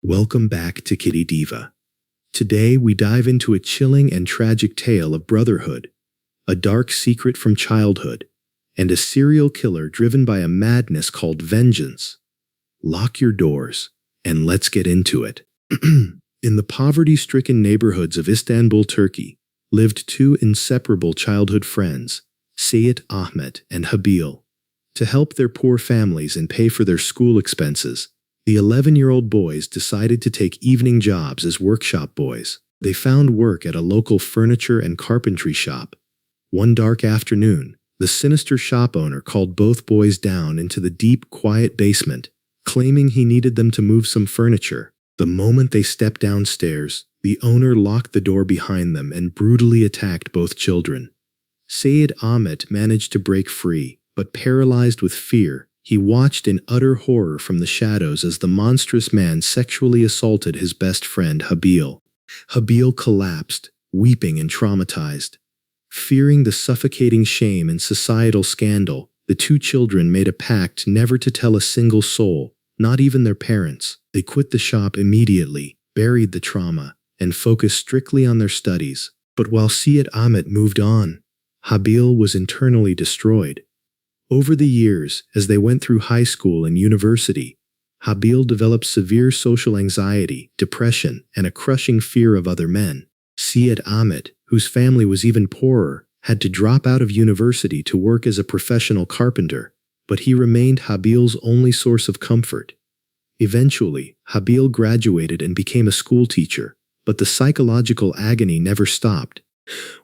Welcome back to KittyDiva. Today we dive into a chilling and tragic tale of brotherhood, a dark secret from childhood, and a serial killer driven by a madness called vengeance. Lock your doors, and let's get into it. In the poverty-stricken neighborhoods of Istanbul, Turkey, lived two inseparable childhood friends, Seyit Ahmet and Habil. To help their poor families and pay for their school expenses, the 11-year-old boys decided to take evening jobs as workshop boys. They found work at a local furniture and carpentry shop. One dark afternoon, the sinister shop owner called both boys down into the deep, quiet basement, claiming he needed them to move some furniture. The moment they stepped downstairs, the owner locked the door behind them and brutally attacked both children. Seyit Ahmet managed to break free, but paralyzed with fear, he watched in utter horror from the shadows as the monstrous man sexually assaulted his best friend Habil. Habil collapsed, weeping and traumatized. Fearing the suffocating shame and societal scandal, the two children made a pact never to tell a single soul, not even their parents. They quit the shop immediately, buried the trauma, and focused strictly on their studies. But while Seyit Ahmet moved on, Habil was internally destroyed. Over the years, as they went through high school and university, Habil developed severe social anxiety, depression, and a crushing fear of other men. Seyit Ahmet, whose family was even poorer, had to drop out of university to work as a professional carpenter, but he remained Habil's only source of comfort. Eventually, Habil graduated and became a school teacher, but the psychological agony never stopped.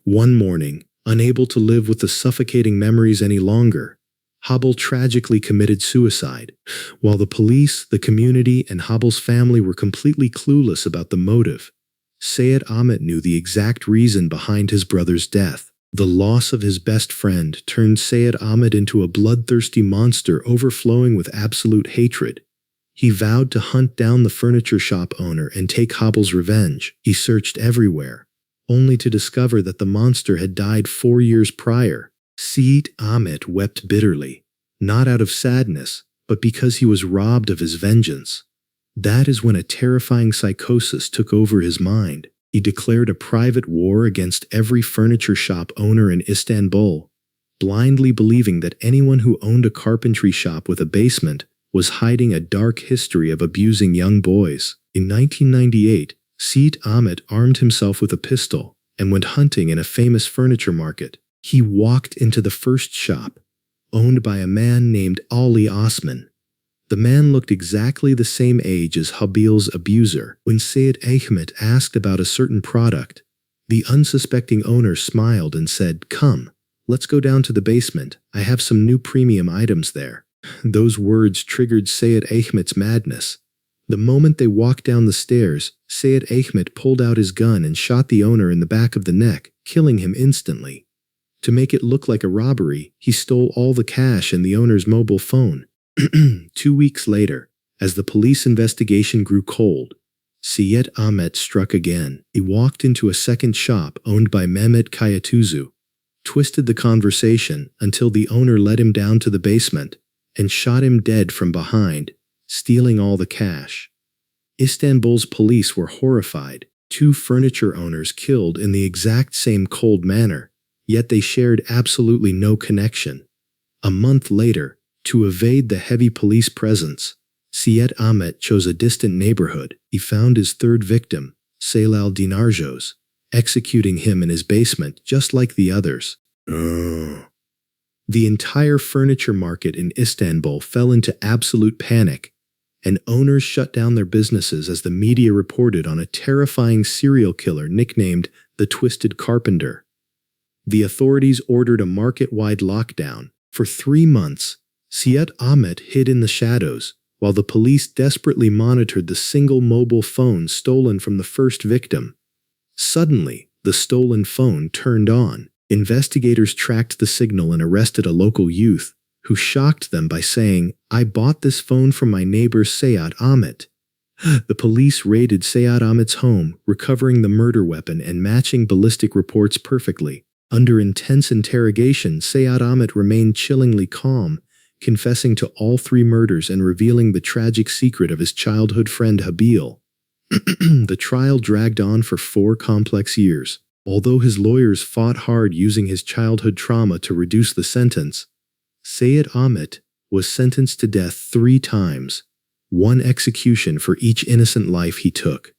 One morning, unable to live with the suffocating memories any longer, Habil tragically committed suicide. While the police, the community, and Habil's family were completely clueless about the motive, Seyit Ahmet knew the exact reason behind his brother's death. The loss of his best friend turned Seyit Ahmet into a bloodthirsty monster overflowing with absolute hatred. He vowed to hunt down the furniture shop owner and take Habil's revenge. He searched everywhere, only to discover that the monster had died 4 years prior. Seyit Ahmet wept bitterly, not out of sadness, but because he was robbed of his vengeance. That is when a terrifying psychosis took over his mind. He declared a private war against every furniture shop owner in Istanbul, blindly believing that anyone who owned a carpentry shop with a basement was hiding a dark history of abusing young boys. In 1998, Seyit Ahmet armed himself with a pistol and went hunting in a famous furniture market. He walked into the first shop, owned by a man named Ali Osman. The man looked exactly the same age as Habil's abuser. When Seyit Ahmet asked about a certain product, the unsuspecting owner smiled and said, "Come, let's go down to the basement. I have some new premium items there." Those words triggered Seyit Ahmet's madness. The moment they walked down the stairs, Seyit Ahmet pulled out his gun and shot the owner in the back of the neck, killing him instantly. To make it look like a robbery, he stole all the cash and the owner's mobile phone. 2 weeks later, as the police investigation grew cold, Seyit Ahmet struck again. He walked into a second shop owned by Mehmet Kayatuzu, twisted the conversation until the owner led him down to the basement, and shot him dead from behind, stealing all the cash. Istanbul's police were horrified. 2 furniture owners killed in the exact same cold manner, yet they shared absolutely no connection. A month later, to evade the heavy police presence, Seyit Ahmet chose a distant neighborhood. He found his third victim, Celal Dinarjos, executing him in his basement just like the others. The entire furniture market in Istanbul fell into absolute panic, and owners shut down their businesses as the media reported on a terrifying serial killer nicknamed the Twisted Carpenter. The authorities ordered a market-wide lockdown. For 3 months, Seyit Ahmet hid in the shadows, while the police desperately monitored the single mobile phone stolen from the first victim. Suddenly, the stolen phone turned on. Investigators tracked the signal and arrested a local youth, who shocked them by saying, "I bought this phone from my neighbor Seyit Ahmet." The police raided Seyit Ahmet's home, recovering the murder weapon and matching ballistic reports perfectly. Under intense interrogation, Seyit Ahmet remained chillingly calm, confessing to all 3 murders and revealing the tragic secret of his childhood friend Habil. The trial dragged on for 4 complex years. Although his lawyers fought hard using his childhood trauma to reduce the sentence, Sayed Ahmet was sentenced to death 3 times, 1 execution for each innocent life he took.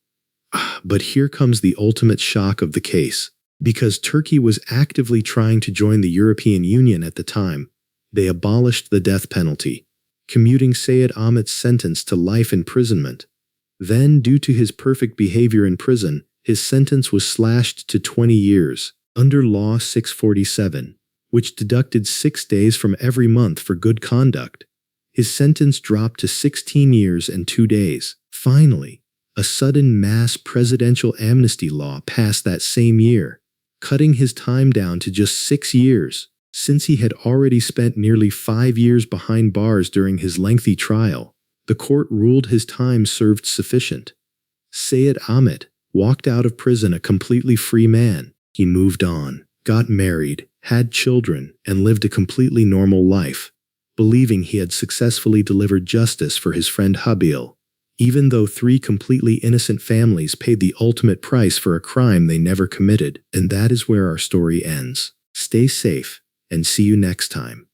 But here comes the ultimate shock of the case. Because Turkey was actively trying to join the European Union at the time, they abolished the death penalty, commuting Sayed Ahmet's sentence to life imprisonment. Then, due to his perfect behavior in prison, his sentence was slashed to 20 years, under Law 647, which deducted 6 days from every month for good conduct. His sentence dropped to 16 years and 2 days. Finally, a sudden mass presidential amnesty law passed that same year, cutting his time down to just 6 years, since he had already spent nearly 5 years behind bars during his lengthy trial. The court ruled his time served sufficient. Sayed Ahmet walked out of prison a completely free man. He moved on, got married, had children, and lived a completely normal life, believing he had successfully delivered justice for his friend Habil, even though 3 completely innocent families paid the ultimate price for a crime they never committed. And that is where our story ends. Stay safe, and see you next time.